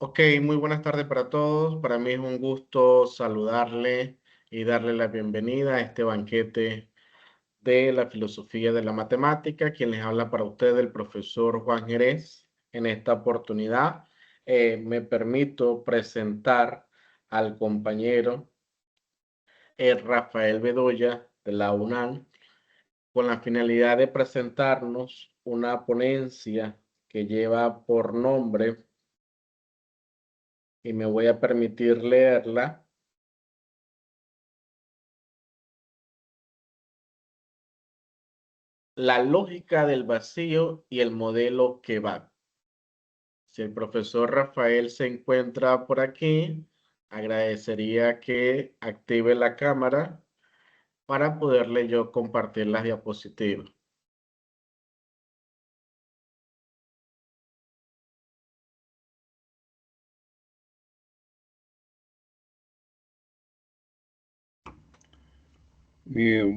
Ok, muy buenas tardes para todos. Para mí es un gusto saludarle y darle la bienvenida a este banquete de la filosofía de la matemática. Quien les habla para ustedes, el profesor Juan Jerez. En esta oportunidad me permito presentar al compañero Rafael Bedoya de la UNAM con la finalidad de presentarnos una ponencia que lleva por nombre, y me voy a permitir leerla: La lógica del vacío y el modelo que va. Si el profesor Rafael se encuentra por aquí, agradecería que active la cámara para poderle yo compartir las diapositivas.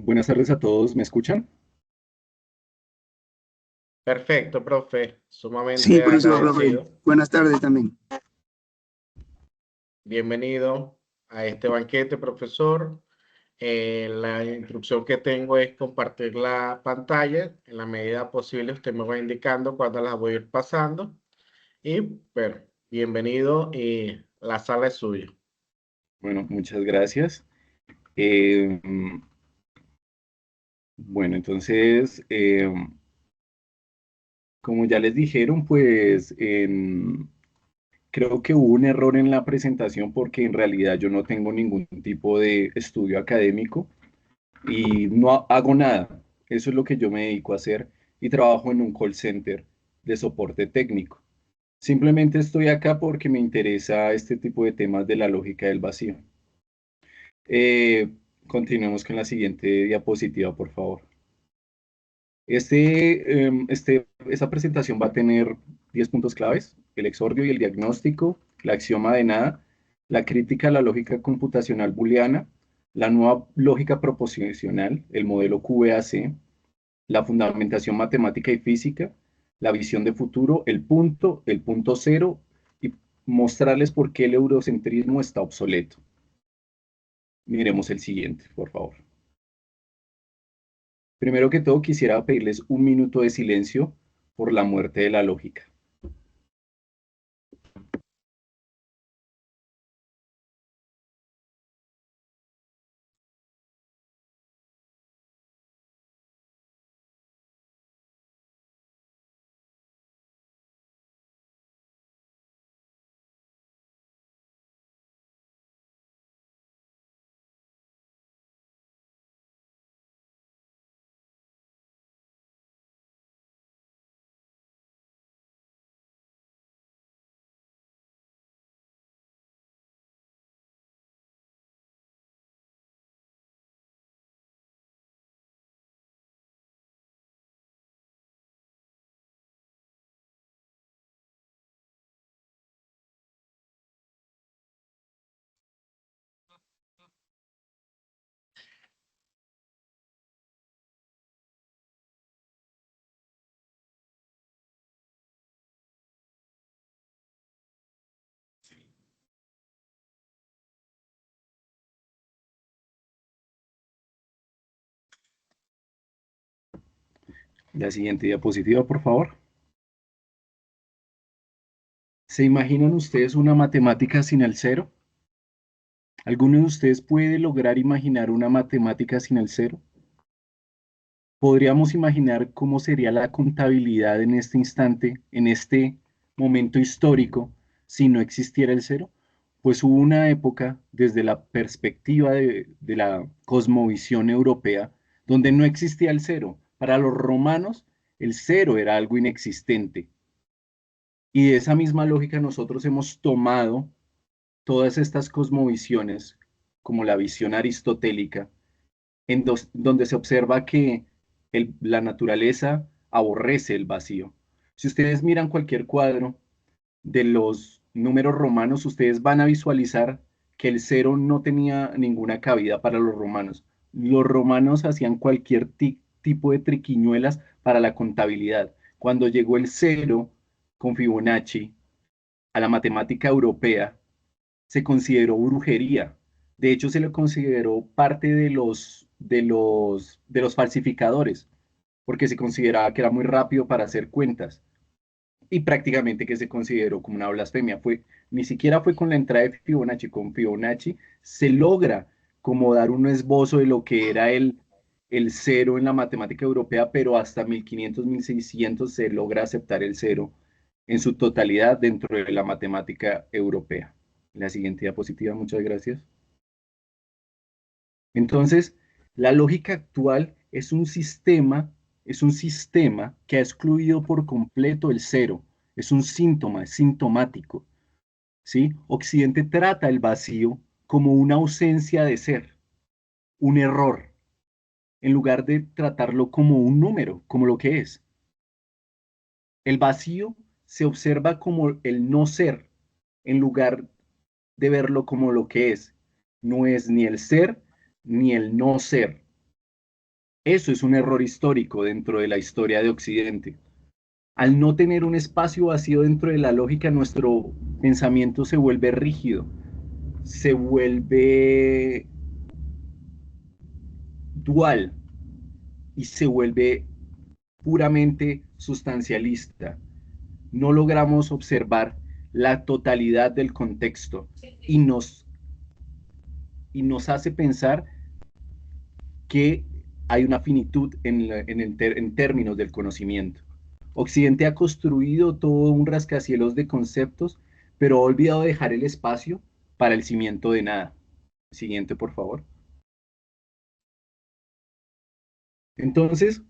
Buenas tardes a todos, ¿me escuchan? Perfecto, profe. Sí, Sumamente profesor Rafael. agradecido. Buenas tardes también. Bienvenido a este banquete, profesor. La instrucción que tengo es compartir la pantalla. En la medida posible, usted me va indicando cuándo las voy a ir pasando. Y bueno, bienvenido y la sala es suya. Bueno, muchas gracias. Eh, bueno, entonces, como ya les dijeron, pues creo que hubo un error en la presentación porque en realidad yo no tengo ningún tipo de estudio académico y no hago nada. Eso es lo que yo me dedico a hacer y trabajo en un call center de soporte técnico. Simplemente estoy acá porque me interesa este tipo de temas de la lógica del vacío. Eh, Continuemos con la siguiente diapositiva, por favor. Esta presentación va a tener 10 puntos claves: el exordio y el diagnóstico, la axioma de nada, la crítica a la lógica computacional booleana, la nueva lógica proposicional, el modelo QAC, la fundamentación matemática y física, la visión de futuro, el punto cero, y mostrarles por qué el eurocentrismo está obsoleto. Miremos el siguiente, por favor. Primero que todo, quisiera pedirles un minuto de silencio por la muerte de la lógica. La siguiente diapositiva, por favor. ¿Se imaginan ustedes una matemática sin el cero? ¿Alguno de ustedes puede lograr imaginar una matemática sin el cero? ¿Podríamos imaginar cómo sería la contabilidad en este instante, en este momento histórico, si no existiera el cero? Pues hubo una época, desde la perspectiva de la cosmovisión europea, donde no existía el cero. Para los romanos, el cero era algo inexistente. Y de esa misma lógica nosotros hemos tomado todas estas cosmovisiones, como la visión aristotélica, donde se observa que la naturaleza aborrece el vacío. Si ustedes miran cualquier cuadro de los números romanos, ustedes van a visualizar que el cero no tenía ninguna cabida para los romanos. Los romanos hacían cualquier tipo de triquiñuelas para la contabilidad. Cuando llegó el cero con Fibonacci, a la matemática europea se consideró brujería. De hecho, se le consideró parte de los falsificadores, porque se consideraba que era muy rápido para hacer cuentas y prácticamente que se consideró como una blasfemia. Ni siquiera fue con la entrada de Fibonacci. Con Fibonacci se logra como dar un esbozo de lo que era el cero en la matemática europea, pero hasta 1500, 1600 se logra aceptar el cero en su totalidad dentro de la matemática europea. La siguiente diapositiva, muchas gracias. Entonces, la lógica actual es un sistema que ha excluido por completo el cero. Es un síntoma, es sintomático, ¿sí? Occidente trata el vacío como una ausencia de ser, un error, en lugar de tratarlo como un número, como lo que es. El vacío se observa como el no ser, en lugar de verlo como lo que es. No es ni el ser ni el no ser. Eso es un error histórico dentro de la historia de Occidente. Al no tener un espacio vacío dentro de la lógica, nuestro pensamiento se vuelve rígido, se vuelve dual y se vuelve puramente sustancialista. No logramos observar la totalidad del contexto y nos hace pensar que hay una finitud en términos del conocimiento. Occidente ha construido todo un rascacielos de conceptos, pero ha olvidado dejar el espacio para el cimiento de nada. Siguiente, por favor. Entonces,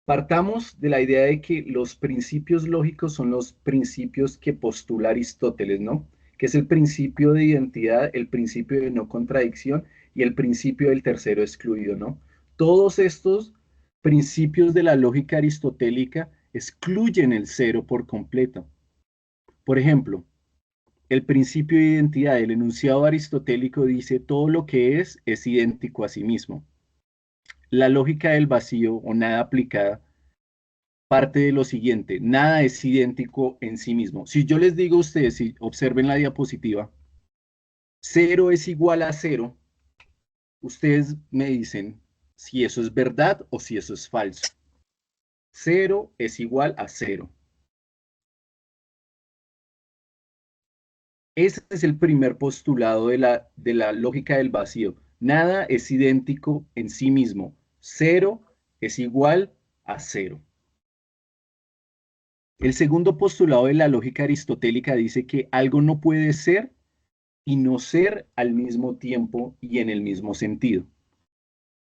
partamos de la idea de que los principios lógicos son los principios que postula Aristóteles, ¿no? Que es el principio de identidad, el principio de no contradicción y el principio del tercero excluido, ¿no? Todos estos principios de la lógica aristotélica excluyen el cero por completo. Por ejemplo, el principio de identidad, el enunciado aristotélico dice todo lo que es idéntico a sí mismo. La lógica del vacío o nada aplicada parte de lo siguiente, nada es idéntico en sí mismo. Si yo les digo a ustedes, si observen la diapositiva, cero es igual a cero, ustedes me dicen si eso es verdad o si eso es falso. Cero es igual a cero. Ese es el primer postulado de la lógica del vacío. Nada es idéntico en sí mismo. Cero es igual a cero. El segundo postulado de la lógica aristotélica dice que algo no puede ser y no ser al mismo tiempo y en el mismo sentido.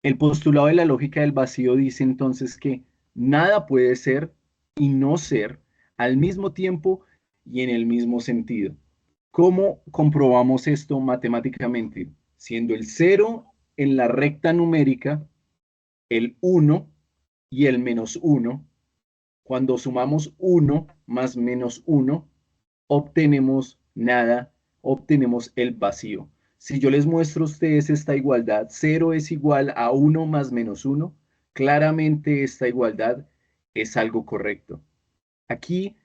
El postulado de la lógica del vacío dice entonces que nada puede ser y no ser al mismo tiempo y en el mismo sentido. ¿Cómo comprobamos esto matemáticamente? Siendo el cero en la recta numérica, el 1 y el menos 1, cuando sumamos 1 más menos 1, obtenemos nada, obtenemos el vacío. Si yo les muestro a ustedes esta igualdad, 0 es igual a 1 más menos 1, claramente esta igualdad es algo correcto. Aquí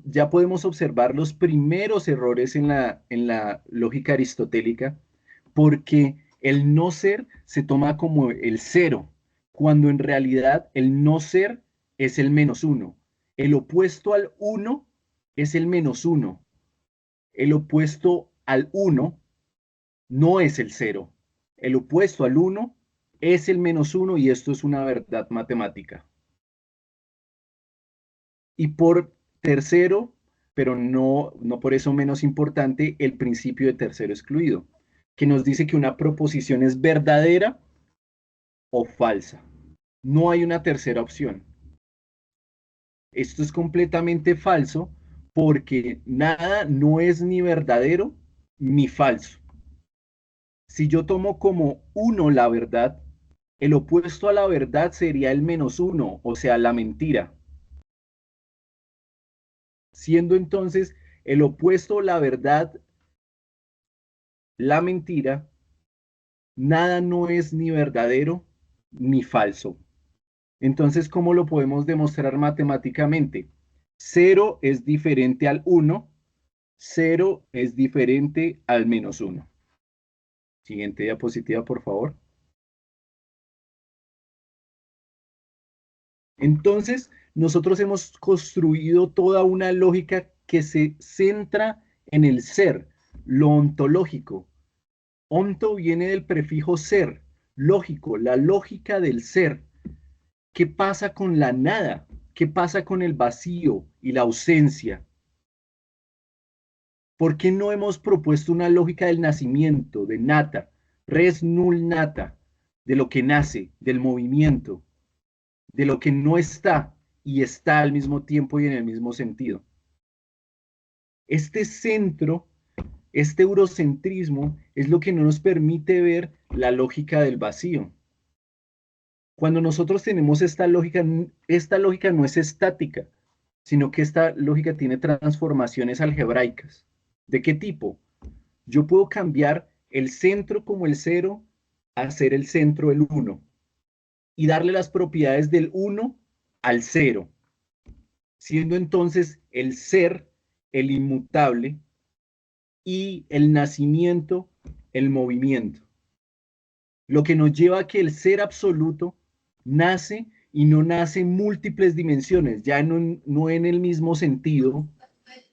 ya podemos observar los primeros errores en la lógica aristotélica, porque el no ser se toma como el cero, cuando en realidad el no ser es el menos uno. El opuesto al uno es el menos uno. El opuesto al uno no es el cero. El opuesto al uno es el menos uno y esto es una verdad matemática. Y por tercero, pero no por eso menos importante, el principio de tercero excluido, que nos dice que una proposición es verdadera o falsa. No hay una tercera opción. Esto es completamente falso porque nada no es ni verdadero ni falso. Si yo tomo como uno la verdad, el opuesto a la verdad sería el menos uno, o sea, la mentira. Siendo entonces el opuesto a la verdad la mentira, nada no es ni verdadero ni falso. Entonces, ¿cómo lo podemos demostrar matemáticamente? 0 es diferente al 1, 0 es diferente al menos 1. Siguiente diapositiva, por favor. Entonces, nosotros hemos construido toda una lógica que se centra en el ser, lo ontológico. Onto viene del prefijo ser, lógico, la lógica del ser. ¿Qué pasa con la nada? ¿Qué pasa con el vacío y la ausencia? ¿Por qué no hemos propuesto una lógica del nacimiento, de nata, res nul nata, de lo que nace, del movimiento, de lo que no está y está al mismo tiempo y en el mismo sentido? Este centro, este eurocentrismo, es lo que no nos permite ver la lógica del vacío. Cuando nosotros tenemos esta lógica no es estática, sino que esta lógica tiene transformaciones algebraicas. ¿De qué tipo? Yo puedo cambiar el centro como el 0 a ser el centro el 1 y darle las propiedades del 1 al 0, siendo entonces el ser el inmutable y el nacimiento el movimiento. Lo que nos lleva a que el ser absoluto nace y no nace en múltiples dimensiones, ya no en el mismo sentido,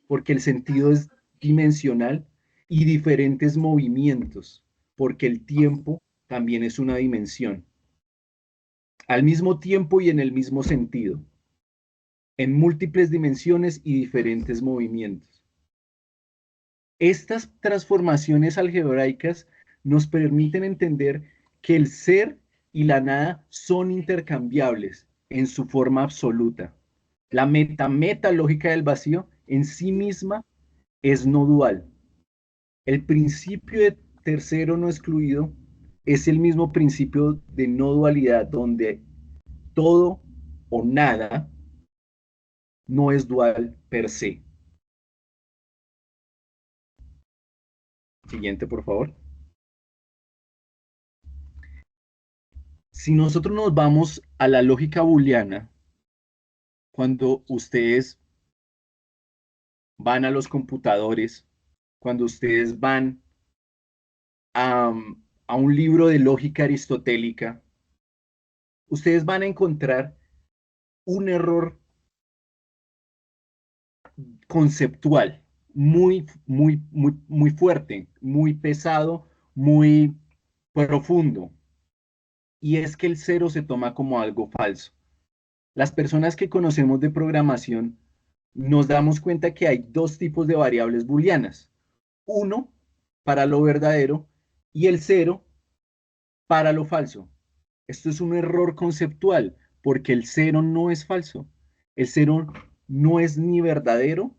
porque el sentido es dimensional, y diferentes movimientos, porque el tiempo también es una dimensión. Al mismo tiempo y en el mismo sentido, en múltiples dimensiones y diferentes movimientos. Estas transformaciones algebraicas nos permiten entender que el ser y la nada son intercambiables en su forma absoluta. La meta-lógica del vacío en sí misma es no dual. El principio de tercero no excluido es el mismo principio de no dualidad, donde todo o nada no es dual per se. Siguiente, por favor. Si nosotros nos vamos a la lógica booleana, cuando ustedes van a los computadores, cuando ustedes van a, a un libro de lógica aristotélica, ustedes van a encontrar un error conceptual muy fuerte, muy pesado, muy profundo. Y es que el cero se toma como algo falso. Las personas que conocemos de programación nos damos cuenta que hay dos tipos de variables booleanas. Uno para lo verdadero y el cero para lo falso. Esto es un error conceptual porque el cero no es falso. El cero no es ni verdadero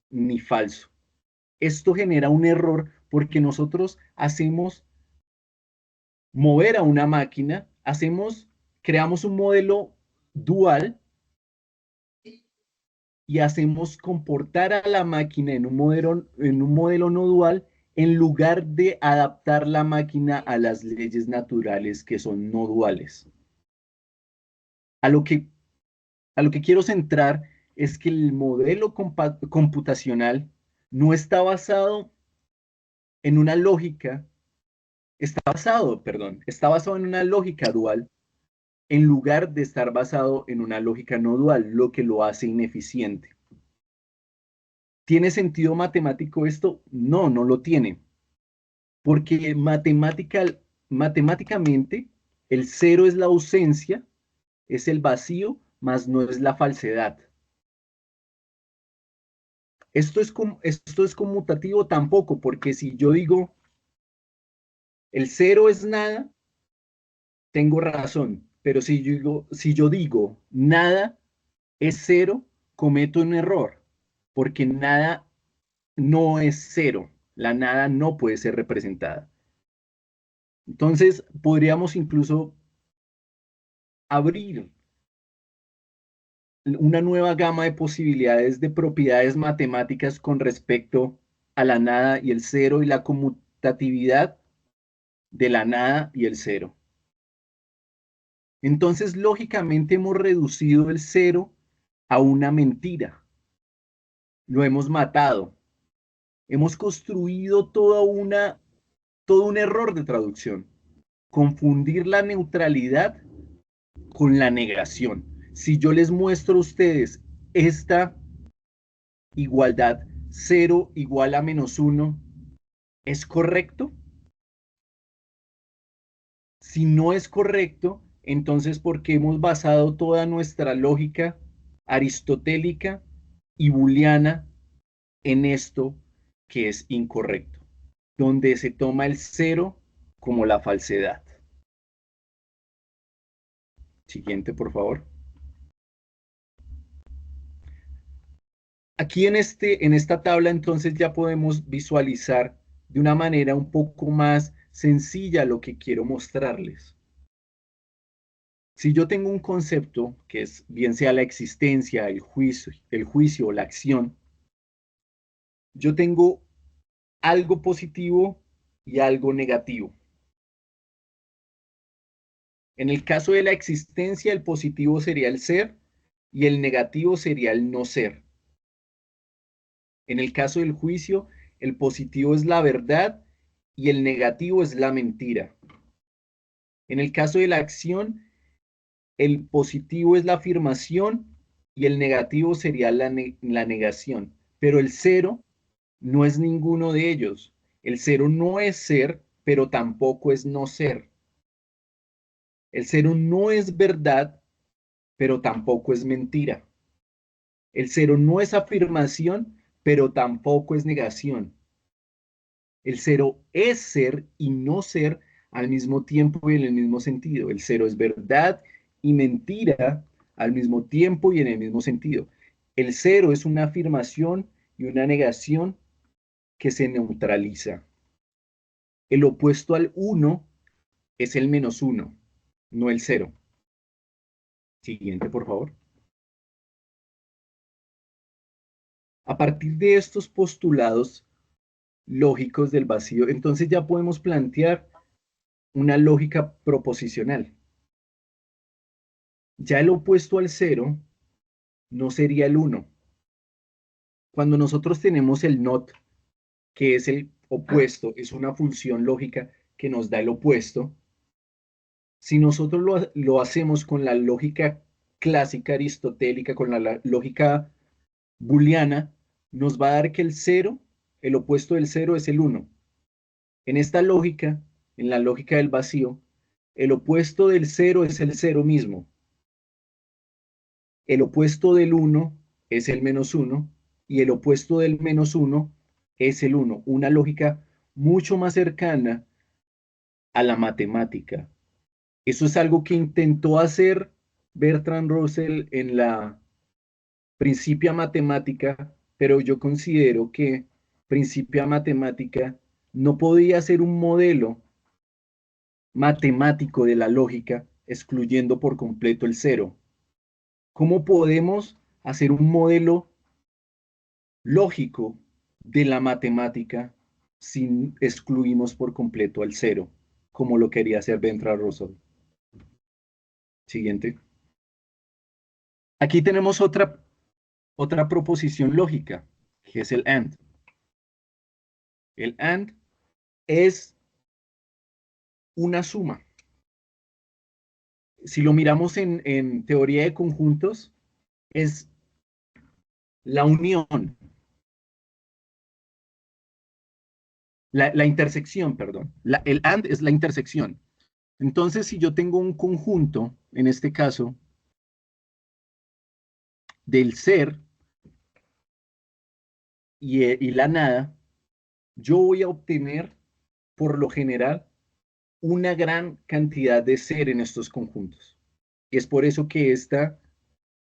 ni falso. Esto genera un error porque nosotros hacemos mover a una máquina, creamos un modelo dual y hacemos comportar a la máquina en un modelo no dual en lugar de adaptar la máquina a las leyes naturales que son no duales. A lo que, a lo que quiero centrar es que el modelo computacional no está basado en una lógica, está basado en una lógica dual en lugar de estar basado en una lógica no dual, lo que lo hace ineficiente. ¿Tiene sentido matemático esto? No, no lo tiene. Porque matemáticamente el cero es la ausencia, es el vacío, más no es la falsedad. Esto es conmutativo tampoco, porque si yo digo el cero es nada, tengo razón. Pero si yo digo nada es cero, cometo un error, porque nada no es cero. La nada no puede ser representada. Entonces, podríamos incluso abrir una nueva gama de posibilidades de propiedades matemáticas con respecto a la nada y el cero y la conmutatividad de la nada y el cero. Entonces, lógicamente hemos reducido el cero a una mentira. lo hemos matado. Hemos construido todo un error de traducción. Confundir la neutralidad con la negación. Si yo les muestro a ustedes esta igualdad, 0 igual a -1, ¿es correcto? Si no es correcto, entonces ¿por qué hemos basado toda nuestra lógica aristotélica y booleana en esto que es incorrecto? Donde se toma el 0 como la falsedad. Siguiente, por favor. Aquí en esta tabla entonces ya podemos visualizar de una manera un poco más sencilla lo que quiero mostrarles. Si yo tengo un concepto que es bien sea la existencia, el juicio o la acción, yo tengo algo positivo y algo negativo. En el caso de la existencia, el positivo sería el ser y el negativo sería el no ser. En el caso del juicio, el positivo es la verdad y el negativo es la mentira. En el caso de la acción, el positivo es la afirmación y el negativo sería la negación. Pero el cero no es ninguno de ellos. El cero no es ser, pero tampoco es no ser. El cero no es verdad, pero tampoco es mentira. El cero no es afirmación, pero tampoco es negación. El cero es ser y no ser al mismo tiempo y en el mismo sentido. El cero es verdad y mentira al mismo tiempo y en el mismo sentido. El cero es una afirmación y una negación que se neutraliza. El opuesto al uno es el -1, no el cero. Siguiente, por favor. A partir de estos postulados lógicos del vacío, entonces ya podemos plantear una lógica proposicional. Ya el opuesto al cero no sería el 1. Cuando nosotros tenemos el not, que es el opuesto, es una función lógica que nos da el opuesto, si nosotros lo hacemos con la lógica clásica aristotélica, con la lógica booleana, nos va a dar que el 0, el opuesto del 0 es el 1. En esta lógica, en la lógica del vacío, el opuesto del 0 es el 0 mismo. El opuesto del 1 es el -1 y el opuesto del -1 es el 1. Una lógica mucho más cercana a la matemática. Eso es algo que intentó hacer Bertrand Russell en la Principia Matemática, pero yo considero que Principia Matemática no podía ser un modelo matemático de la lógica excluyendo por completo el cero. ¿Cómo podemos hacer un modelo lógico de la matemática si excluimos por completo al cero, como lo quería hacer Bertrand Russell? Siguiente. Aquí tenemos otra proposición lógica, que es el AND. El AND es una suma. Si lo miramos en teoría de conjuntos, es la unión, la intersección, perdón. El AND es la intersección. Entonces, si yo tengo un conjunto, en este caso, del ser y la nada, yo voy a obtener, por lo general, una gran cantidad de ser en estos conjuntos. Y es por eso que esta,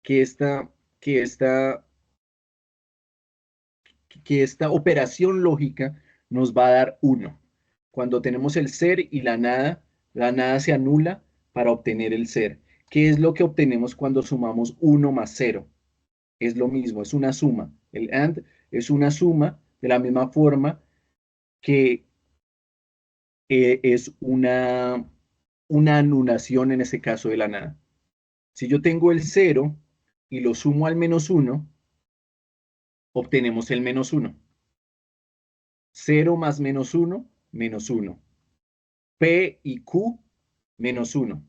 que esta, que esta operación lógica nos va a dar 1. Cuando tenemos el ser y la nada se anula para obtener el ser. ¿Qué es lo que obtenemos cuando sumamos 1 más 0? Es lo mismo, es una suma. El AND es una suma de la misma forma que es una anulación en ese caso de la nada. Si yo tengo el 0 y lo sumo al -1, obtenemos el menos 1. 0 más menos 1, menos 1. P y Q, menos 1.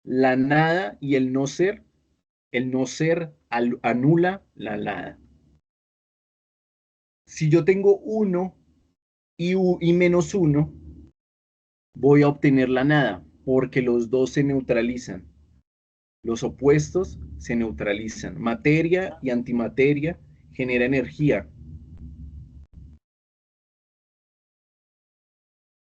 La nada y el no ser anula la nada. Si yo tengo 1 y menos 1, voy a obtener la nada, porque los dos se neutralizan. Los opuestos se neutralizan. Materia y antimateria genera energía.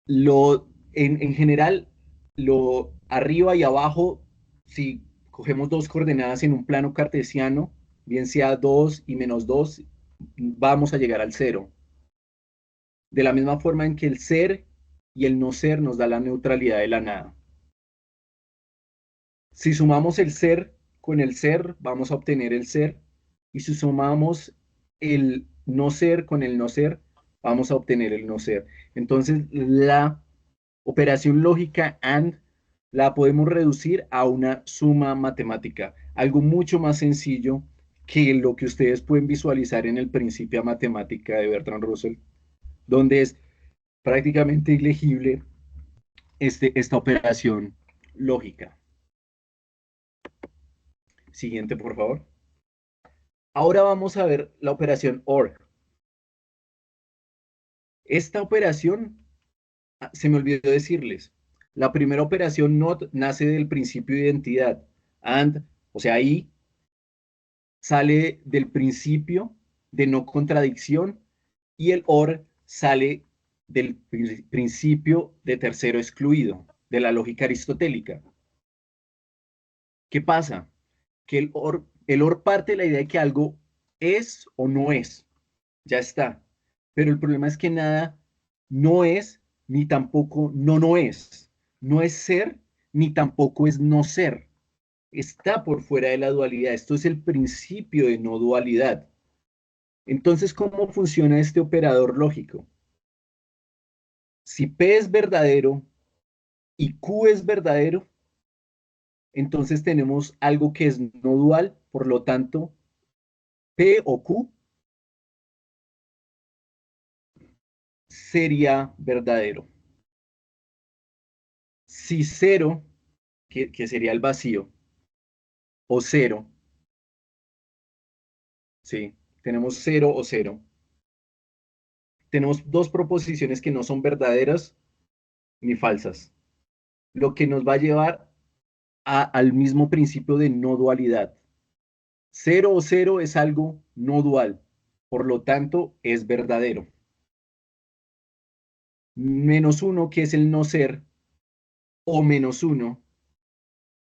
En general, lo arriba y abajo, si cogemos dos coordenadas en un plano cartesiano, bien sea 2 y menos 2, vamos a llegar al cero. De la misma forma en que el ser y el no ser nos da la neutralidad de la nada. Si sumamos el ser con el ser, vamos a obtener el ser. Y si sumamos el no ser con el no ser, vamos a obtener el no ser. Entonces, la operación lógica AND la podemos reducir a una suma matemática, algo mucho más sencillo que lo que ustedes pueden visualizar en el Principia Matemática de Bertrand Russell, donde es prácticamente ilegible esta operación lógica. Siguiente, por favor. Ahora vamos a ver la operación OR. Esta operación, se me olvidó decirles, la primera operación NOT nace del principio de identidad. AND, o sea, I, sale del principio de no contradicción y el OR sale del principio de tercero excluido, de la lógica aristotélica. ¿Qué pasa? Que el OR parte de la idea de que algo es o no es. Ya está. Pero el problema es que nada no es, ni tampoco no es. No es ser, ni tampoco es no ser. Está por fuera de la dualidad. Esto es el principio de no dualidad. Entonces, ¿cómo funciona este operador lógico? Si P es verdadero y Q es verdadero, entonces tenemos algo que es no dual, por lo tanto, P o Q sería verdadero. Si cero, que sería el vacío, o cero, ¿sí? Tenemos cero o cero. Tenemos dos proposiciones que no son verdaderas ni falsas, lo que nos va a llevar al mismo principio de no dualidad. Cero o cero es algo no dual, por lo tanto es verdadero. Menos uno, que es el no ser, o menos uno,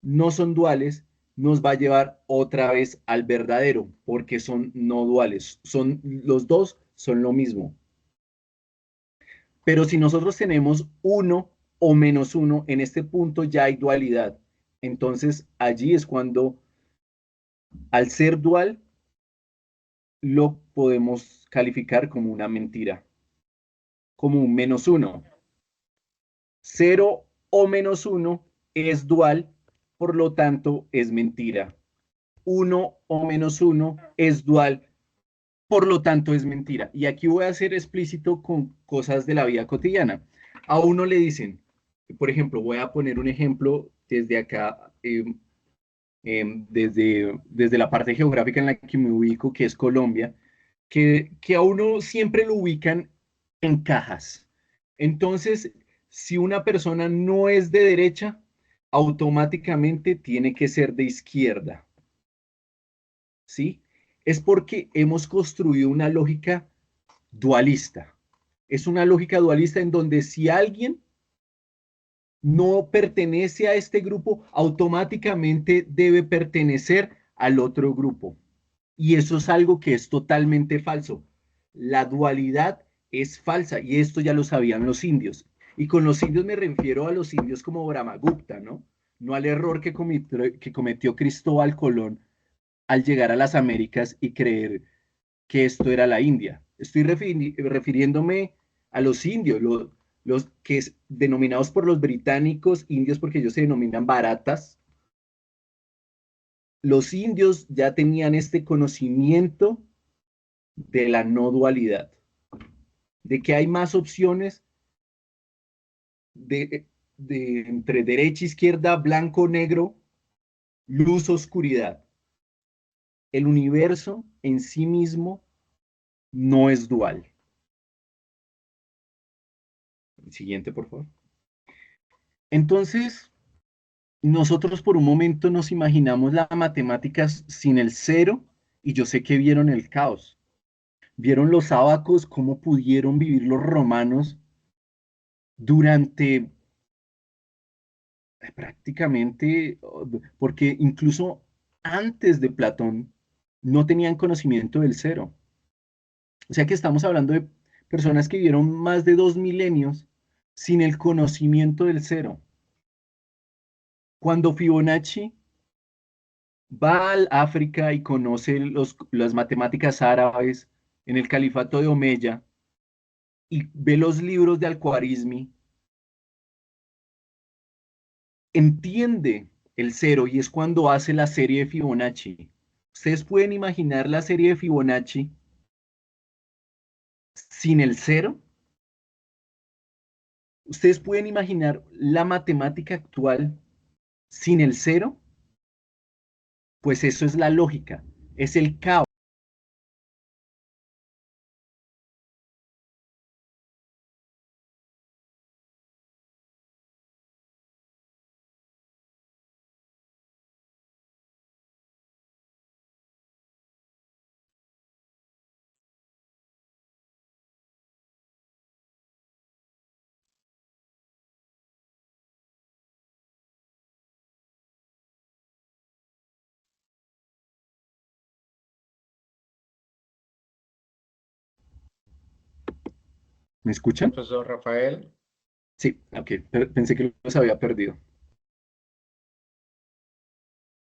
no son duales, nos va a llevar otra vez al verdadero, porque son no duales. Los dos son lo mismo. Pero si nosotros tenemos uno o menos uno, en este punto ya hay dualidad. Entonces allí es cuando, al ser dual, lo podemos calificar como una mentira, como un menos uno. Cero o menos uno es dual, por lo tanto es mentira. Uno o menos uno es dual, por lo tanto es mentira. Y aquí voy a ser explícito con cosas de la vida cotidiana. A uno le dicen, por ejemplo, voy a poner un ejemplo desde acá, desde la parte geográfica en la que me ubico, que es Colombia, que a uno siempre lo ubican en cajas. Entonces, si una persona no es de derecha, automáticamente tiene que ser de izquierda. ¿Sí? Es porque hemos construido una lógica dualista. Es una lógica dualista en donde si alguien no pertenece a este grupo, automáticamente debe pertenecer al otro grupo. Y eso es algo que es totalmente falso. La dualidad es falsa y esto ya lo sabían los indios. Y con los indios me refiero a los indios como Brahmagupta, ¿no? No al error que cometió Cristóbal Colón al llegar a las Américas y creer que esto era la India. Estoy refiriéndome a los indios, los que es denominados por los británicos indios porque ellos se denominan baratas. Los indios ya tenían este conocimiento de la no dualidad, de que hay más opciones entre derecha, izquierda, blanco, negro, luz, oscuridad. El universo en sí mismo no es dual. Siguiente, por favor. Entonces, nosotros por un momento nos imaginamos las matemáticas sin el cero y yo sé que vieron el caos. Vieron los ábacos, cómo pudieron vivir los romanos durante prácticamente, porque incluso antes de Platón no tenían conocimiento del cero. O sea que estamos hablando de personas que vivieron más de 2 milenios sin el conocimiento del cero. Cuando Fibonacci va al África y conoce las matemáticas árabes en el califato de Omeya y ve los libros de Al-Khwarizmi, entiende el cero y es cuando hace la serie de Fibonacci. ¿Ustedes pueden imaginar la serie de Fibonacci sin el cero? ¿Ustedes pueden imaginar la matemática actual sin el cero? Pues eso es la lógica, es el caos. ¿Me escuchan? Profesor Rafael. Sí, ok, pensé que los había perdido.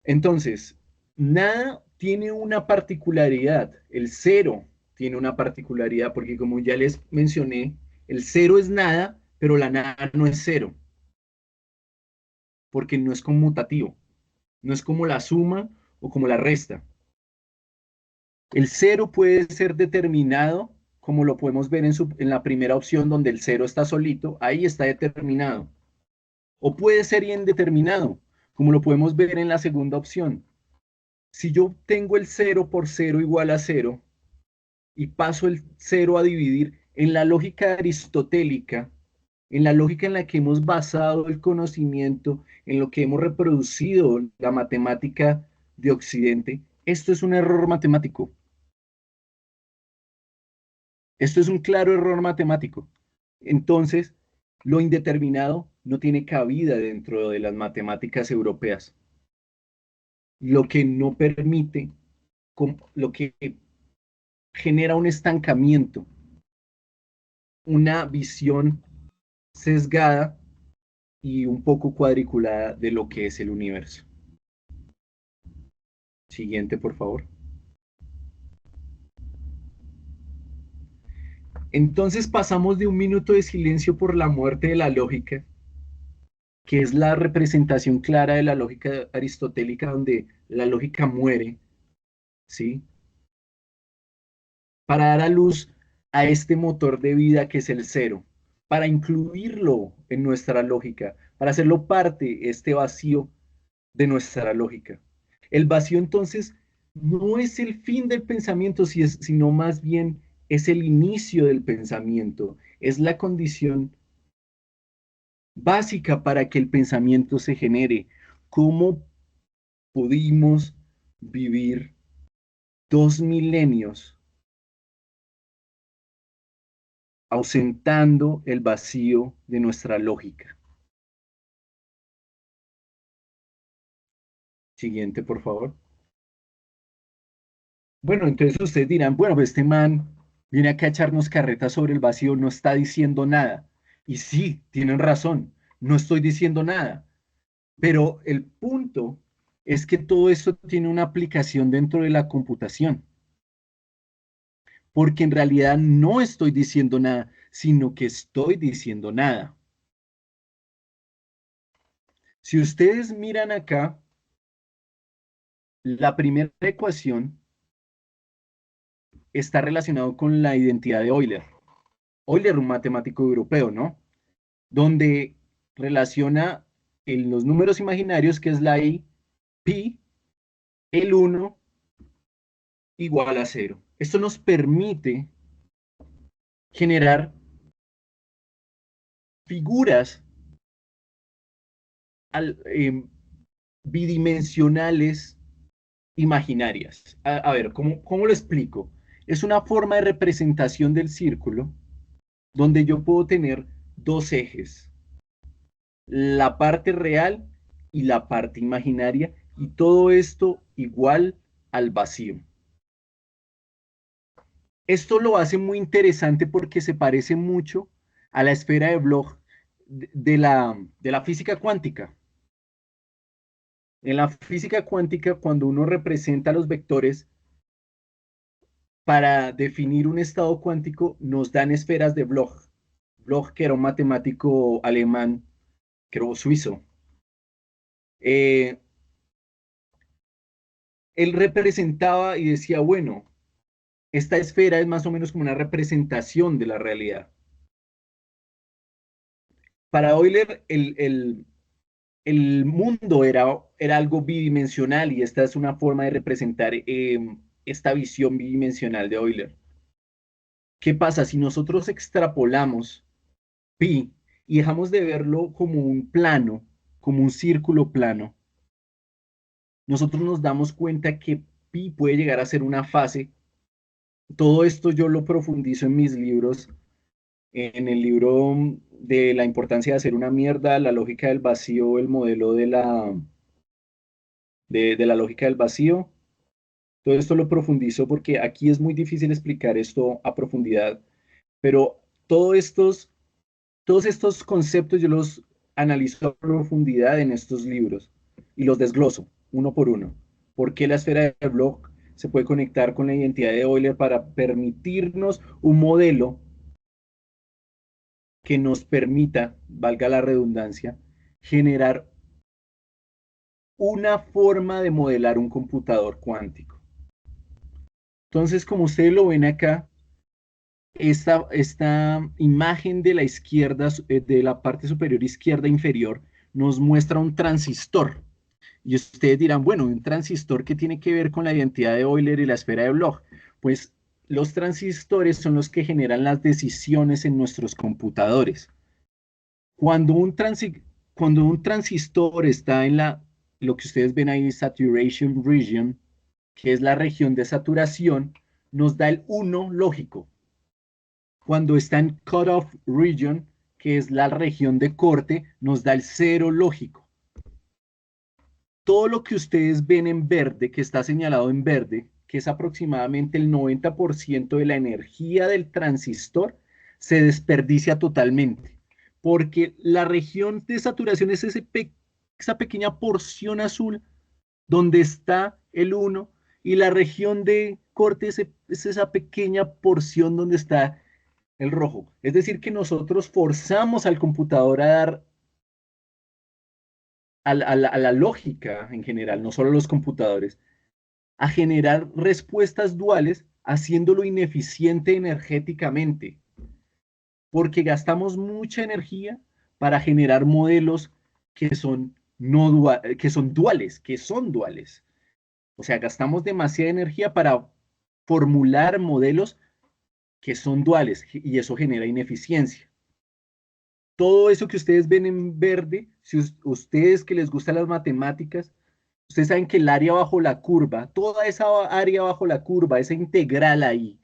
Entonces, nada tiene una particularidad, el cero tiene una particularidad, porque como ya les mencioné, el cero es nada, pero la nada no es cero, porque no es conmutativo, no es como la suma o como la resta. El cero puede ser determinado, como lo podemos ver en la primera opción donde el cero está solito, ahí está determinado. O puede ser indeterminado, como lo podemos ver en la segunda opción. Si yo tengo el cero por cero igual a cero y paso el cero a dividir en la lógica aristotélica, en la lógica en la que hemos basado el conocimiento, en lo que hemos reproducido la matemática de Occidente, esto es un error matemático. Esto es un claro error matemático. Entonces, lo indeterminado no tiene cabida dentro de las matemáticas europeas, lo que no permite, lo que genera un estancamiento, una visión sesgada y un poco cuadriculada de lo que es el universo. Siguiente, por favor. Entonces pasamos de un minuto de silencio por la muerte de la lógica, que es la representación clara de la lógica aristotélica, donde la lógica muere, ¿sí? Para dar a luz a este motor de vida que es el cero, para incluirlo en nuestra lógica, para hacerlo parte, este vacío de nuestra lógica. El vacío entonces no es el fin del pensamiento, sino más bien es el inicio del pensamiento, es la condición básica para que el pensamiento se genere. ¿Cómo pudimos vivir 2 milenios ausentando el vacío de nuestra lógica? Siguiente, por favor. Bueno, entonces ustedes dirán, bueno, pues este man viene acá a echarnos carretas sobre el vacío, no está diciendo nada. Y sí, tienen razón, no estoy diciendo nada. Pero el punto es que todo esto tiene una aplicación dentro de la computación, porque en realidad no estoy diciendo nada, sino que estoy diciendo nada. Si ustedes miran acá, la primera ecuación está relacionado con la identidad de Euler. Euler, un matemático europeo, ¿no? Donde relaciona en los números imaginarios, que es la i, pi, el 1 igual a 0. Esto nos permite generar figuras bidimensionales imaginarias. A ver, ¿cómo lo explico? Es una forma de representación del círculo donde yo puedo tener dos ejes, la parte real y la parte imaginaria, y todo esto igual al vacío. Esto lo hace muy interesante porque se parece mucho a la esfera de Bloch de la física cuántica. En la física cuántica, cuando uno representa los vectores para definir un estado cuántico, nos dan esferas de Bloch. Bloch, que era un matemático alemán, creo suizo. Eh, Él representaba y decía, bueno, esta esfera es más o menos como una representación de la realidad. Para Euler, el mundo era algo bidimensional, y esta es una forma de representar esta visión bidimensional de Euler. ¿Qué pasa si nosotros extrapolamos pi y dejamos de verlo como un plano, como un círculo plano? Nosotros nos damos cuenta que pi puede llegar a ser una fase. Todo esto yo lo profundizo en mis libros, en el libro de la importancia de hacer una mierda, la lógica del vacío, el modelo de la lógica del vacío. Todo esto lo profundizo porque aquí es muy difícil explicar esto a profundidad, pero todos estos conceptos yo los analizo a profundidad en estos libros y los desgloso uno por uno. ¿Por qué la esfera de Bloch se puede conectar con la identidad de Euler para permitirnos un modelo que nos permita, valga la redundancia, generar una forma de modelar un computador cuántico? Entonces, como ustedes lo ven acá, esta imagen de la izquierda, de la parte superior izquierda inferior, nos muestra un transistor. Y ustedes dirán, bueno, un transistor, ¿qué tiene que ver con la identidad de Euler y la esfera de Bloch? Pues los transistores son los que generan las decisiones en nuestros computadores. Cuando un, cuando un transistor está en lo que ustedes ven ahí, saturation region, que es la región de saturación, nos da el 1 lógico. Cuando está en cutoff region, que es la región de corte, nos da el 0 lógico. Todo lo que ustedes ven en verde, que está señalado en verde, que es aproximadamente el 90% de la energía del transistor, se desperdicia totalmente, porque la región de saturación es esa pequeña porción azul donde está el 1, y la región de corte es esa pequeña porción donde está el rojo. Es decir, que nosotros forzamos al computador a dar a la lógica en general, no solo los computadores, a generar respuestas duales, haciéndolo ineficiente energéticamente, porque gastamos mucha energía para generar modelos que son, no duales. O sea, gastamos demasiada energía para formular modelos que son duales, y eso genera ineficiencia. Todo eso que ustedes ven en verde, si ustedes que les gustan las matemáticas, ustedes saben que el área bajo la curva, toda esa área bajo la curva, esa integral ahí,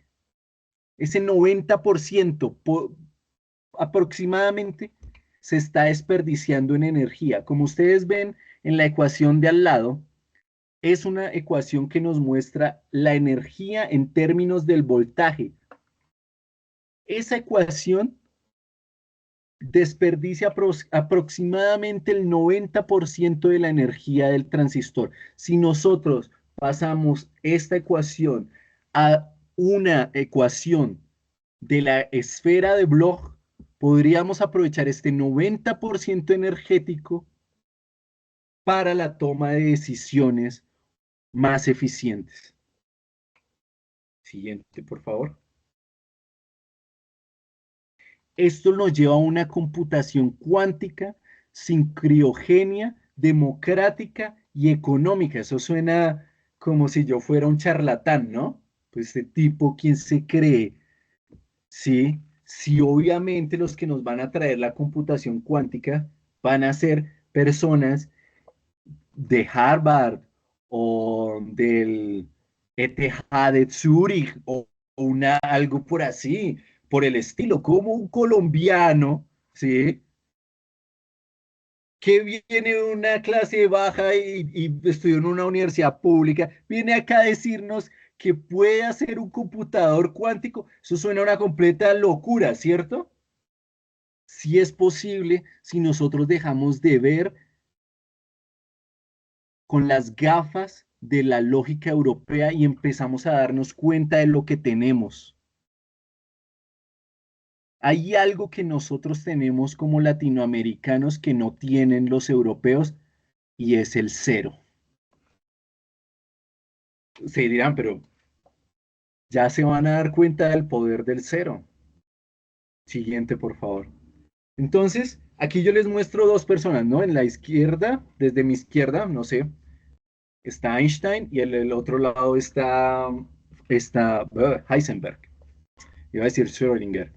ese 90% aproximadamente se está desperdiciando en energía. Como ustedes ven en la ecuación de al lado, es una ecuación que nos muestra la energía en términos del voltaje. Esa ecuación desperdicia aproximadamente el 90% de la energía del transistor. Si nosotros pasamos esta ecuación a una ecuación de la esfera de Bloch, podríamos aprovechar este 90% energético para la toma de decisiones más eficientes. Siguiente, por favor. Esto nos lleva a una computación cuántica, sin criogenia, democrática y económica. Eso suena como si yo fuera un charlatán, ¿no? Pues este tipo, ¿quién se cree? Sí, sí, obviamente los que nos van a traer la computación cuántica van a ser personas de Harvard o del ETH de Zurich o algo por así, por el estilo, como un colombiano, ¿sí? Que viene de una clase baja y estudió en una universidad pública, viene acá a decirnos que puede hacer un computador cuántico. Eso suena a una completa locura, ¿cierto? Si es posible, si nosotros dejamos de ver con las gafas de la lógica europea y empezamos a darnos cuenta de lo que tenemos. Hay algo que nosotros tenemos como latinoamericanos que no tienen los europeos y es el cero. Se dirán, pero ya se van a dar cuenta del poder del cero. Siguiente, por favor. Entonces, aquí yo les muestro dos personas, ¿no? En la izquierda, desde mi izquierda, no sé, está Einstein y en el otro lado está Heisenberg. Iba a decir Schrödinger.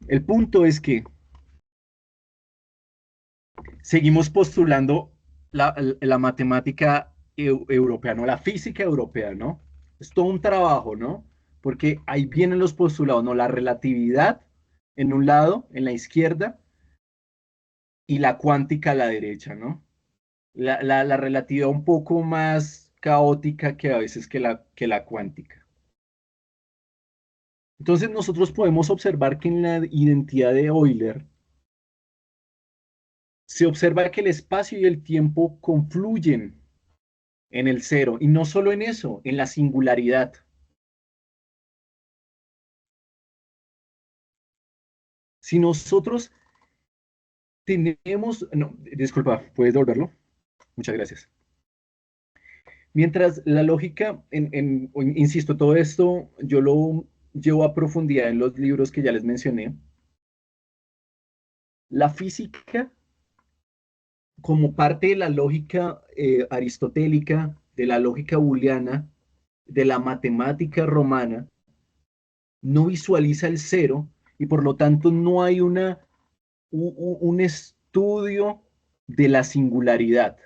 El punto es que seguimos postulando la matemática europea, no la física europea, ¿no? Es todo un trabajo, ¿no? Porque ahí vienen los postulados, ¿no? La relatividad en un lado, en la izquierda, y la cuántica a la derecha, ¿no? La relatividad un poco más caótica que a veces que la cuántica. Entonces nosotros podemos observar que en la identidad de Euler se observa que el espacio y el tiempo confluyen en el cero, y no solo en eso, en la singularidad. Si nosotros tenemos, no, disculpa, ¿puedes devolverlo? Muchas gracias. Mientras la lógica, insisto, todo esto yo lo llevo a profundidad en los libros que ya les mencioné. La física, como parte de la lógica aristotélica, de la lógica booleana, de la matemática romana, no visualiza el cero y por lo tanto no hay un estudio de la singularidad.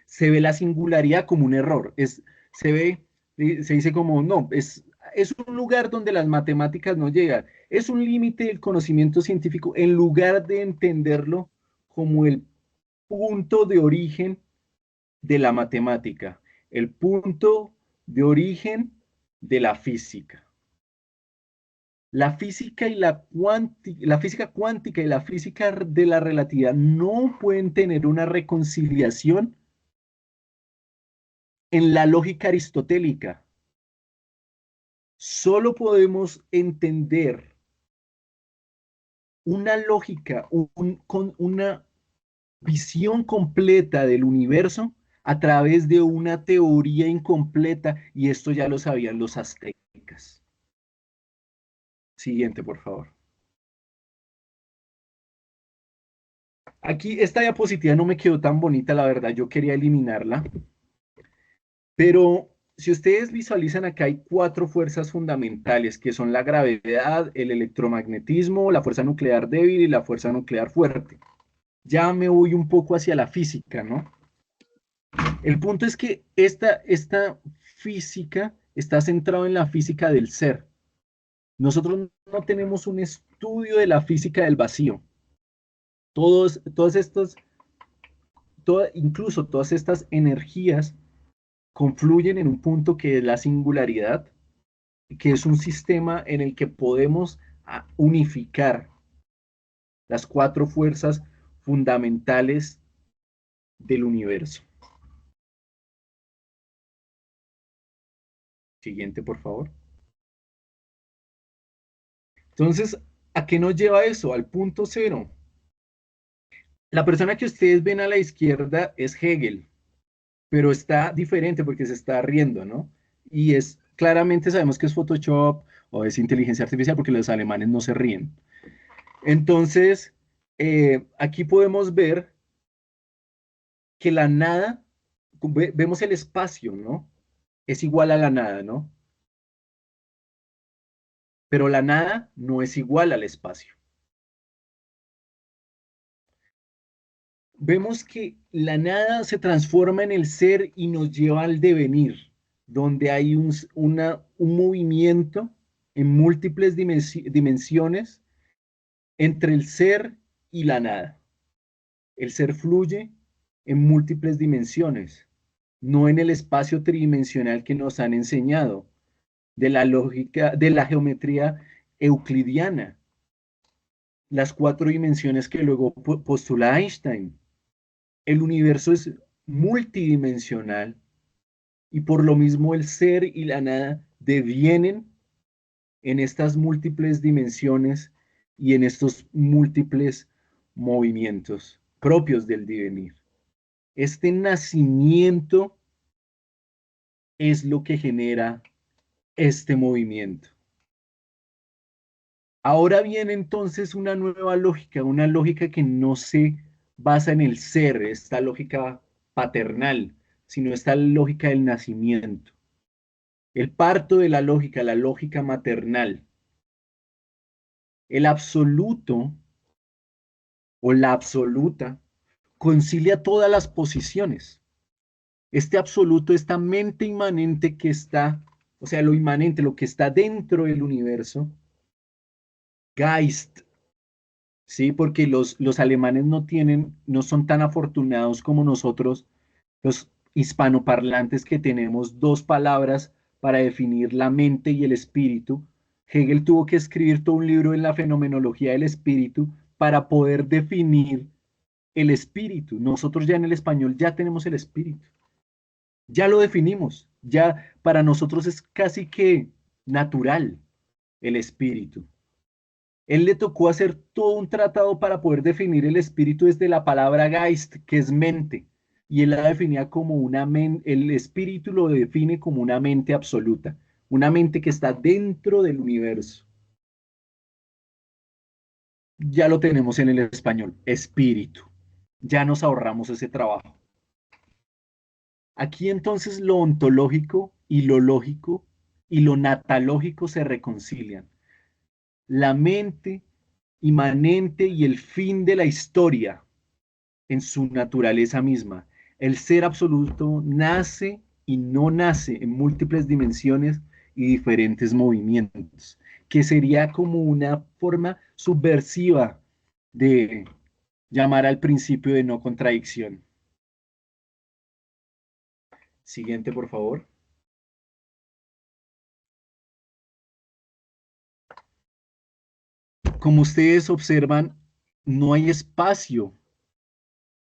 Se ve la singularidad como un error. Se dice como, no, es un lugar donde las matemáticas no llegan. Es un límite del conocimiento científico en lugar de entenderlo como el punto de origen de la matemática, el punto de origen de la física. La física cuántica y la física de la relatividad no pueden tener una reconciliación en la lógica aristotélica. Solo podemos entender una lógica, con una visión completa del universo a través de una teoría incompleta, y esto ya lo sabían los aztecas. Siguiente, por favor. Aquí esta diapositiva no me quedó tan bonita, la verdad, yo quería eliminarla, pero si ustedes visualizan acá hay cuatro fuerzas fundamentales, que son la gravedad, el electromagnetismo, la fuerza nuclear débil y la fuerza nuclear fuerte. Ya me voy un poco hacia la física, ¿no? El punto es que esta física está centrada en la física del ser. Nosotros no tenemos un estudio de la física del vacío. Todos estos, incluso todas estas energías confluyen en un punto que es la singularidad, que es un sistema en el que podemos unificar las cuatro fuerzas fundamentales del universo. Siguiente, por favor. Entonces, ¿a qué nos lleva eso? Al punto cero. La persona que ustedes ven a la izquierda es Hegel, pero está diferente porque se está riendo, ¿no? Y es claramente sabemos que es Photoshop o es inteligencia artificial porque los alemanes no se ríen. Entonces, aquí podemos ver que la nada, vemos el espacio, ¿no? Es igual a la nada, ¿no? Pero la nada no es igual al espacio. Vemos que la nada se transforma en el ser y nos lleva al devenir, donde hay un movimiento en múltiples dimensiones entre el ser y la nada. El ser fluye en múltiples dimensiones, no en el espacio tridimensional que nos han enseñado de la lógica, de la geometría euclidiana, las cuatro dimensiones que luego postula Einstein. El universo es multidimensional y por lo mismo el ser y la nada devienen en estas múltiples dimensiones y en estos múltiples movimientos propios del devenir. Este nacimiento es lo que genera este movimiento. Ahora viene entonces una nueva lógica, una lógica que no se basa en el ser, esta lógica paternal, sino esta lógica del nacimiento. El parto de la lógica maternal. El absoluto o la absoluta concilia todas las posiciones. Este absoluto, esta mente inmanente que está, o sea, lo inmanente, lo que está dentro del universo, Geist, ¿sí? Porque los alemanes no son tan afortunados como nosotros, los hispanoparlantes, que tenemos dos palabras para definir la mente y el espíritu. Hegel tuvo que escribir todo un libro en la fenomenología del espíritu para poder definir el espíritu. Nosotros ya en el español ya tenemos el espíritu. Ya lo definimos. Ya para nosotros es casi que natural el espíritu. Él le tocó hacer todo un tratado para poder definir el espíritu desde la palabra Geist, que es mente. Y él la definía como una mente, el espíritu lo define como una mente absoluta, una mente que está dentro del universo. Ya lo tenemos en el español, espíritu. Ya nos ahorramos ese trabajo. Aquí entonces lo ontológico y lo lógico y lo natalógico se reconcilian. La mente inmanente y el fin de la historia en su naturaleza misma. El ser absoluto nace y no nace en múltiples dimensiones y diferentes movimientos, que sería como una forma subversiva de llamar al principio de no contradicción. Siguiente, por favor. Como ustedes observan, no hay espacio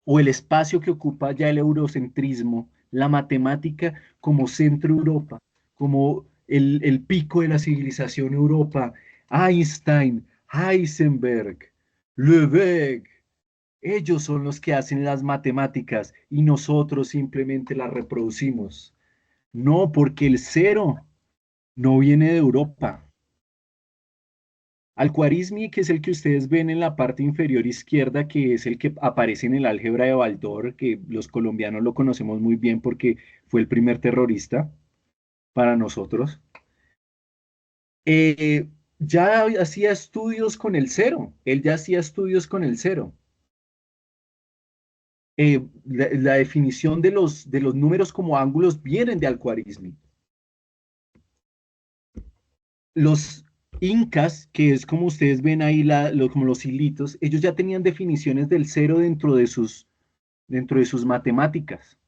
o el espacio que ocupa ya el eurocentrismo, la matemática como centro Europa, como el pico de la civilización Europa, Einstein, Heisenberg, Lebesgue, ellos son los que hacen las matemáticas y nosotros simplemente las reproducimos. No, porque el cero no viene de Europa. Al-Khwarizmi, que es el que ustedes ven en la parte inferior izquierda, que es el que aparece en el álgebra de Baldor, que los colombianos lo conocemos muy bien porque fue el primer terrorista para nosotros, ya hacía estudios con el cero, él ya hacía estudios con el cero. La definición de los números como ángulos vienen de Al-Khwarizmi. Los incas, que es como ustedes ven ahí, como los hilitos, ellos ya tenían definiciones del cero dentro de sus matemáticas.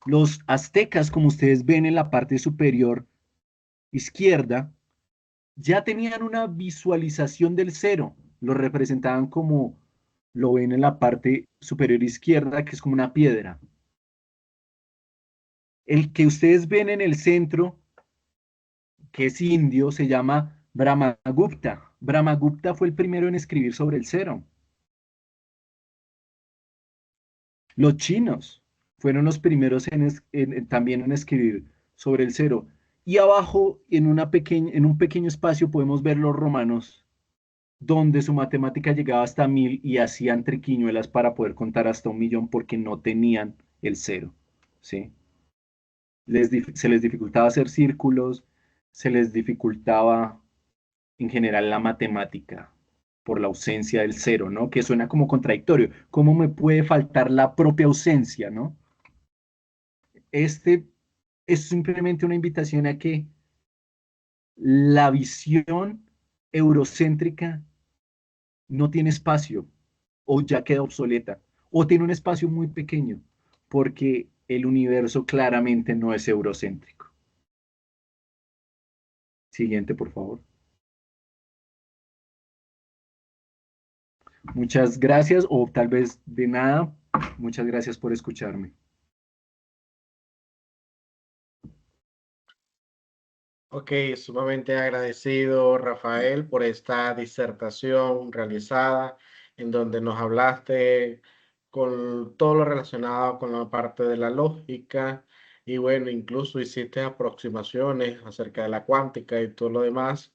Los aztecas, como ustedes ven en la parte superior izquierda, ya tenían una visualización del cero. Lo representaban como lo ven en la parte superior izquierda, que es como una piedra. El que ustedes ven en el centro, que es indio, se llama Brahmagupta. Brahmagupta fue el primero en escribir sobre el cero. Los chinos fueron los primeros también en escribir sobre el cero. Y abajo, en un pequeño espacio, podemos ver los romanos, donde su matemática llegaba hasta 1000 y hacían triquiñuelas para poder contar hasta 1.000.000 porque no tenían el cero, ¿sí? Se les dificultaba hacer círculos, se les dificultaba en general la matemática por la ausencia del cero, ¿no? Que suena como contradictorio. ¿Cómo me puede faltar la propia ausencia, ¿no? Este es simplemente una invitación a que la visión eurocéntrica no tiene espacio o ya queda obsoleta o tiene un espacio muy pequeño porque el universo claramente no es eurocéntrico. Siguiente, por favor. Muchas gracias o tal vez de nada. Muchas gracias por escucharme. Ok, sumamente agradecido, Rafael, por esta disertación realizada en donde nos hablaste con todo lo relacionado con la parte de la lógica y bueno, incluso hiciste aproximaciones acerca de la cuántica y todo lo demás,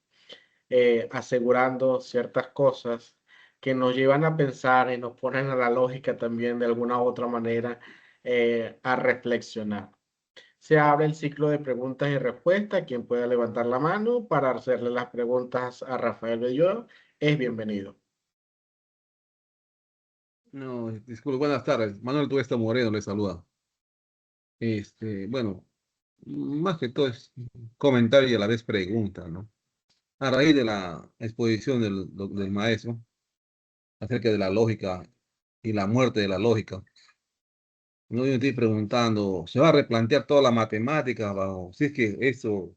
asegurando ciertas cosas que nos llevan a pensar y nos ponen a la lógica también de alguna u otra manera a reflexionar. Se abre el ciclo de preguntas y respuestas. Quien pueda levantar la mano para hacerle las preguntas a Rafael Bello es bienvenido. No, disculpe, buenas tardes. Manuel Tuesta Moreno le saluda. Bueno, más que todo es comentario y a la vez pregunta, ¿no? A raíz de la exposición del maestro acerca de la lógica y la muerte de la lógica, no, yo me estoy preguntando, ¿se va a replantear toda la matemática? Si es que eso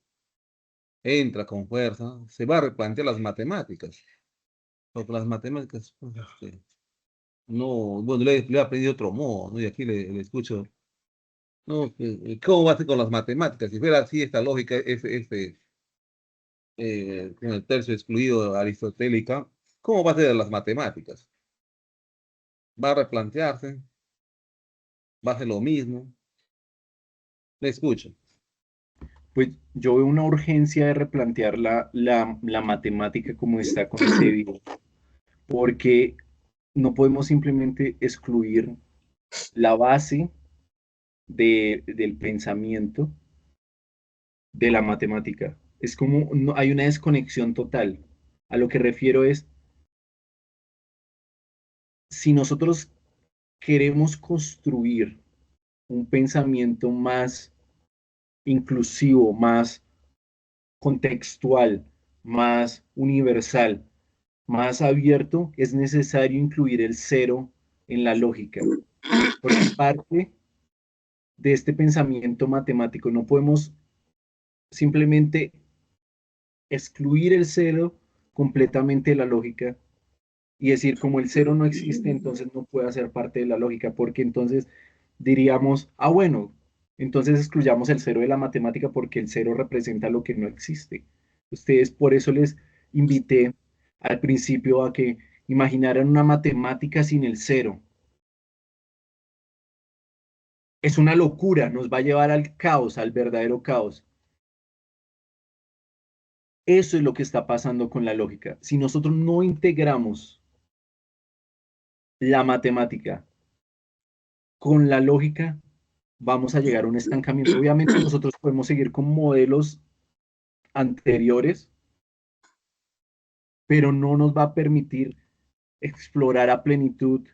entra con fuerza, se va a replantear las matemáticas. Porque las matemáticas, pues, no, bueno, le he aprendido de otro modo, ¿no? Y aquí le escucho. No, ¿cómo va a ser con las matemáticas? Si fuera así, esta lógica con el tercio excluido aristotélica, ¿cómo va a ser de las matemáticas? ¿Va a replantearse? ¿Va a ser lo mismo? Le escucho. Pues yo veo una urgencia de replantear la matemática como está concebida, porque no podemos simplemente excluir la base del pensamiento de la matemática. Es como hay una desconexión total. A lo que refiero es, si nosotros queremos construir un pensamiento más inclusivo, más contextual, más universal, más abierto, es necesario incluir el cero en la lógica, porque parte de este pensamiento matemático no podemos simplemente excluir el cero completamente de la lógica y decir como el cero no existe, entonces no puede hacer parte de la lógica, porque entonces diríamos, ah, bueno, entonces excluyamos el cero de la matemática porque el cero representa lo que no existe. Ustedes, por eso les invité al principio a que imaginaran una matemática sin el cero. Es una locura, nos va a llevar al caos, al verdadero caos. Eso es lo que está pasando con la lógica. Si nosotros no integramos la matemática con la lógica, vamos a llegar a un estancamiento. Obviamente nosotros podemos seguir con modelos anteriores, pero no nos va a permitir explorar a plenitud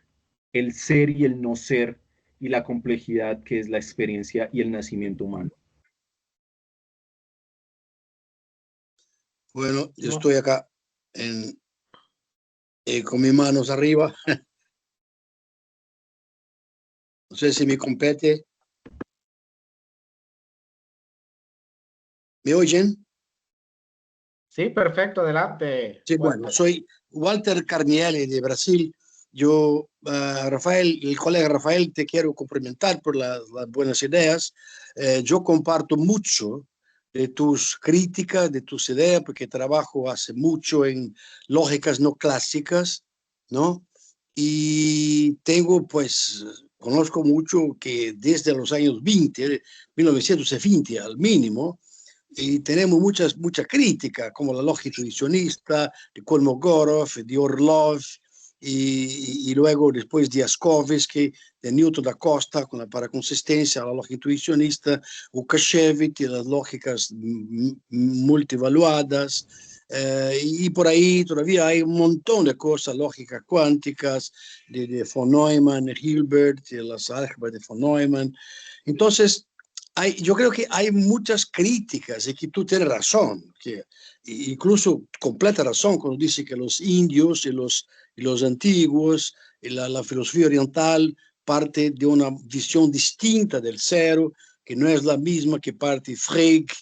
el ser y el no ser y la complejidad que es la experiencia y el nacimiento humano. Bueno, yo No, estoy acá con mis manos arriba. No sé si me compete. ¿Me oyen? sí, perfecto, adelante, Sí, bueno, Walter. soy Walter Carnielli de Brasil. Yo, Rafael, el colega Rafael, te quiero cumplimentar por las buenas ideas. Yo comparto mucho de tus críticas, de tus ideas, porque trabajo hace mucho en lógicas no clásicas, ¿no? Y tengo, pues, conozco mucho que desde los años 20, 1920 al mínimo, y tenemos mucha crítica, como la lógica tradicionista de Kolmogorov, de Orlov, y luego después de Askovsky, de Newton da Costa, con la paraconsistencia, la lógica intuicionista, Lukashevich, las lógicas multivaluadas, y por ahí todavía hay un montón de cosas, lógicas cuánticas, de von Neumann, Hilbert, de las álgebras de von Neumann. Entonces, yo creo que hay muchas críticas y que tú tienes razón, que incluso completa razón cuando dice que los indios y los antiguos, y la filosofía oriental parte de una visión distinta del cero, que no es la misma que parte Frege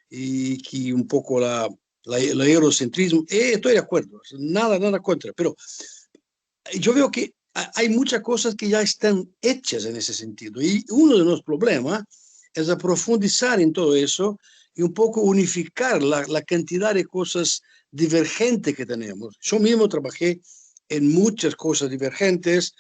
y que un poco el eurocentrismo. Estoy de acuerdo, nada contra, pero yo veo que hay muchas cosas que ya están hechas en ese sentido. Y uno de los problemas es profundizar en todo eso y un poco unificar la cantidad de cosas divergentes que tenemos. Yo mismo trabajé en muchas cosas divergentes,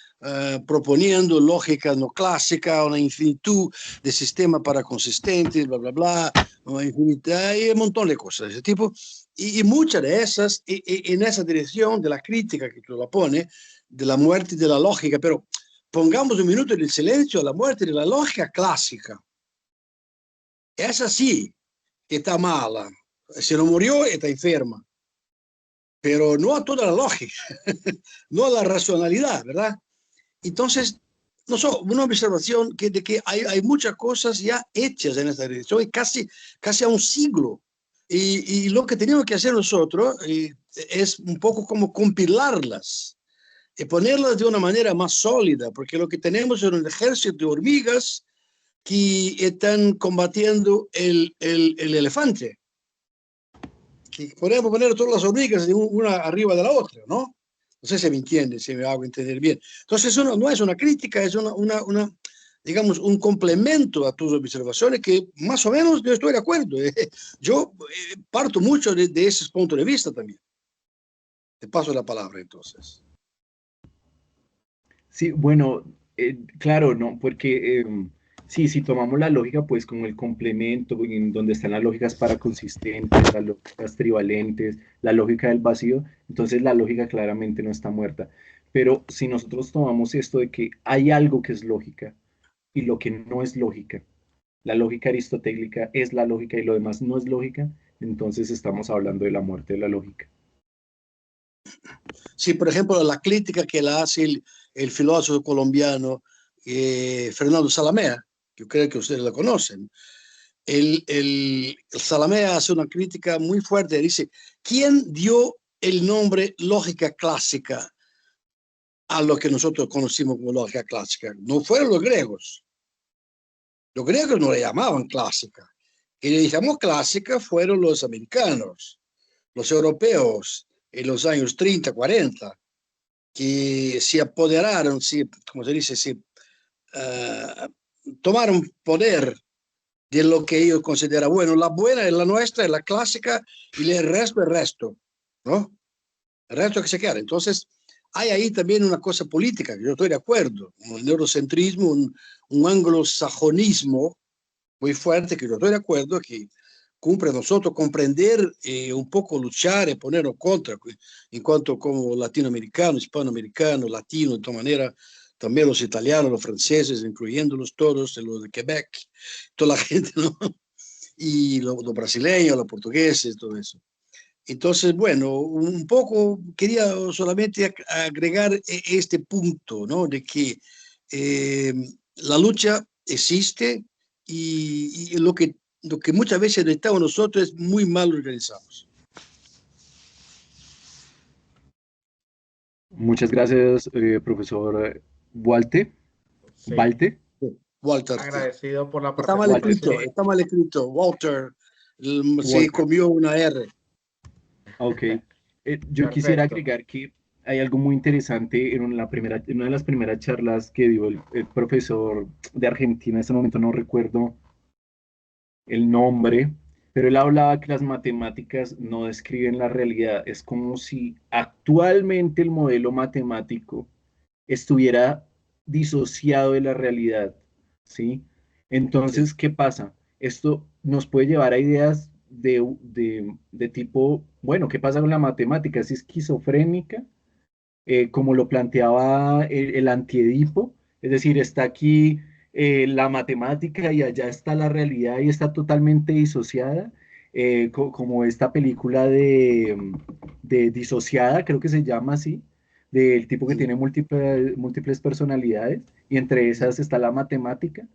proponiendo lógica no clásica, una infinitud de sistemas paraconsistentes, bla, bla, bla, una infinidad y un montón de cosas de ese tipo. Y muchas de esas, en esa dirección de la crítica que tú la pones, de la muerte de la lógica, pero pongamos un minuto de silencio a la muerte de la lógica clásica. Esa sí que está mala. Si no murió, está enferma. Pero no a toda la lógica, no a la racionalidad, ¿verdad? Entonces, no so, una observación de que hay muchas cosas ya hechas en esta dirección, y casi a un siglo. Y lo que tenemos que hacer nosotros es un poco como compilarlas y ponerlas de una manera más sólida, porque lo que tenemos es un ejército de hormigas que están combatiendo el elefante. Que podemos poner todas las hormigas de una arriba de la otra, ¿no? No sé si me entiende, si me hago entender bien. Entonces, eso no es una crítica, es digamos, un complemento a tus observaciones que más o menos yo estoy de acuerdo. Yo parto mucho de ese punto de vista también. Te paso la palabra, entonces. Sí, bueno, claro, ¿no? Porque sí, si tomamos la lógica, pues como el complemento, en donde están las lógicas paraconsistentes, las lógicas trivalentes, la lógica del vacío, entonces la lógica claramente no está muerta. Pero si nosotros tomamos esto de que hay algo que es lógica y lo que no es lógica, la lógica aristotélica es la lógica y lo demás no es lógica, entonces estamos hablando de la muerte de la lógica. Sí, por ejemplo, la crítica que la hace el filósofo colombiano Fernando Salamea, yo creo que ustedes la conocen. El Salamea hace una crítica muy fuerte, dice, ¿quién dio el nombre lógica clásica a lo que nosotros conocimos como lógica clásica? No fueron los griegos. Los griegos no le llamaban clásica. Y le llamó clásica fueron los americanos, los europeos, en los años 30, 40, que se apoderaron, como se dice, tomaron poder de lo que ellos consideran bueno. La buena es la nuestra, es la clásica, y el resto, ¿no? El resto que se queda. Entonces, hay ahí también una cosa política, que yo estoy de acuerdo, un eurocentrismo, un anglosajonismo muy fuerte, que yo estoy de acuerdo, que cumple nosotros comprender, un poco luchar y ponernos contra, en cuanto como latinoamericano, hispanoamericano, latino, de toda manera, también los italianos, los franceses, incluyéndolos todos, los de Quebec, toda la gente, ¿no? Y los brasileños, los portugueses, todo eso. Entonces, bueno, un poco quería solamente agregar este punto, ¿no? De que la lucha existe y lo que muchas veces necesitamos nosotros es muy mal organizados. Muchas gracias, profesor Walte. Sí, Walte. Walter, agradecido por la está mal participación. escrito, está mal escrito. Walter, se Walter. comió una R. Ok. Yo quisiera Perfecto. agregar que hay algo muy interesante en una de las primeras charlas que dio el profesor de Argentina, en este momento no recuerdo el nombre, pero él hablaba que las matemáticas no describen la realidad. Es como si actualmente el modelo matemático estuviera disociado de la realidad, ¿sí? Entonces, ¿qué pasa? Esto nos puede llevar a ideas de tipo, bueno, ¿qué pasa con la matemática? ¿Es esquizofrénica? Como lo planteaba el Antiedipo, es decir, está aquí la matemática y allá está la realidad y está totalmente disociada, como esta película de Disociada, creo que se llama así, del tipo que tiene múltiples personalidades y entre esas está la matemática.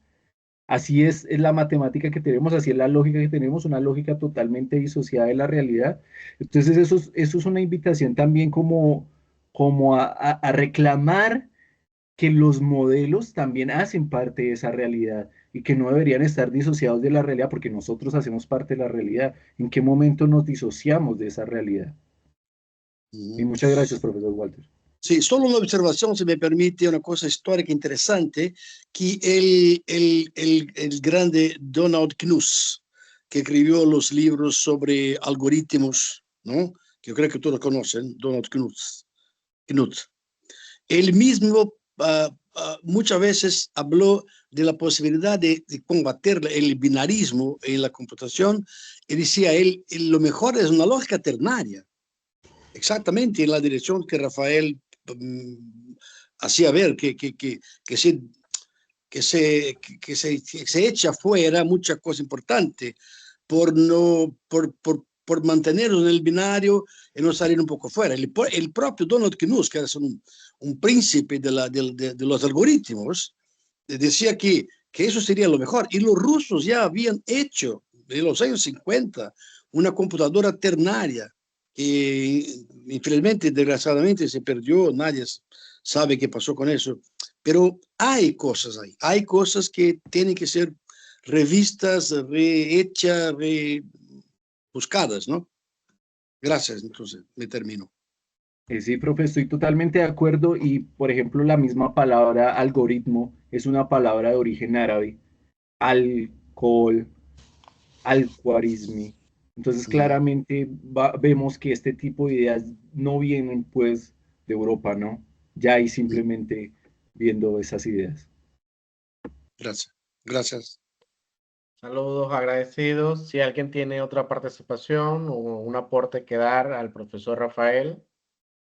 Así es la matemática que tenemos, así es la lógica que tenemos, una lógica totalmente disociada de la realidad. Entonces eso es una invitación también como a reclamar que los modelos también hacen parte de esa realidad y que no deberían estar disociados de la realidad porque nosotros hacemos parte de la realidad. ¿En qué momento nos disociamos de esa realidad? Y muchas gracias, profesor Walter. Sí, solo una observación, si me permite, una cosa histórica interesante, que el grande Donald Knuth, que escribió los libros sobre algoritmos, ¿no? Que yo creo que todos conocen, Donald Knuth. Él mismo muchas veces habló de la posibilidad de combatir el binarismo en la computación y decía, lo mejor es una lógica ternaria, exactamente en la dirección que Rafael hacía ver, se echa fuera mucha cosa importante por mantenernos en el binario y no salir un poco fuera. El propio Donald Knuth, que es un príncipe de los algoritmos, decía que eso sería lo mejor. Y los rusos ya habían hecho, en los años 50, una computadora ternaria que infelizmente, desgraciadamente, se perdió, nadie sabe qué pasó con eso, pero hay cosas ahí, hay cosas que tienen que ser revistas, rehechas, buscadas, ¿no? Gracias, entonces, me termino. Sí, profe, estoy totalmente de acuerdo y, por ejemplo, la misma palabra algoritmo es una palabra de origen árabe, alcohol, alcuarismi. Entonces, claramente vemos que este tipo de ideas no vienen, pues, de Europa, ¿no? Ya hay simplemente viendo esas ideas. Gracias, gracias. Saludos, agradecidos. Si alguien tiene otra participación o un aporte que dar al profesor Rafael.